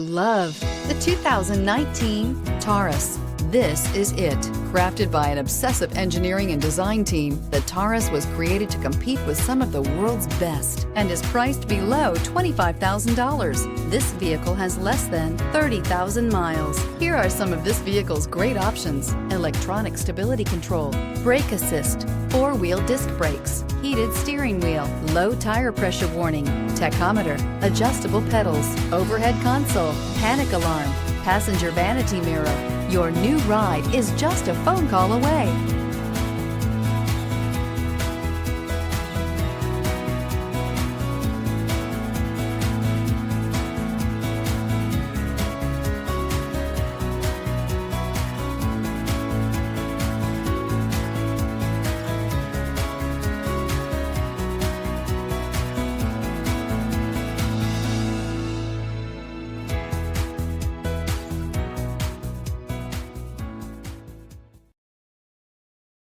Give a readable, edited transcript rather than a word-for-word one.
Love the 2019 Taurus. This is it. Crafted by an obsessive engineering and design team, the Taurus was created to compete with some of the world's best and is priced below $25,000. This vehicle has less than 30,000 miles. Here are some of this vehicle's great options: electronic stability control, brake assist, four-wheel disc brakes, heated steering wheel, low tire pressure warning, tachometer, adjustable pedals, overhead console, panic alarm, passenger vanity mirror. Your new ride is just a phone call away.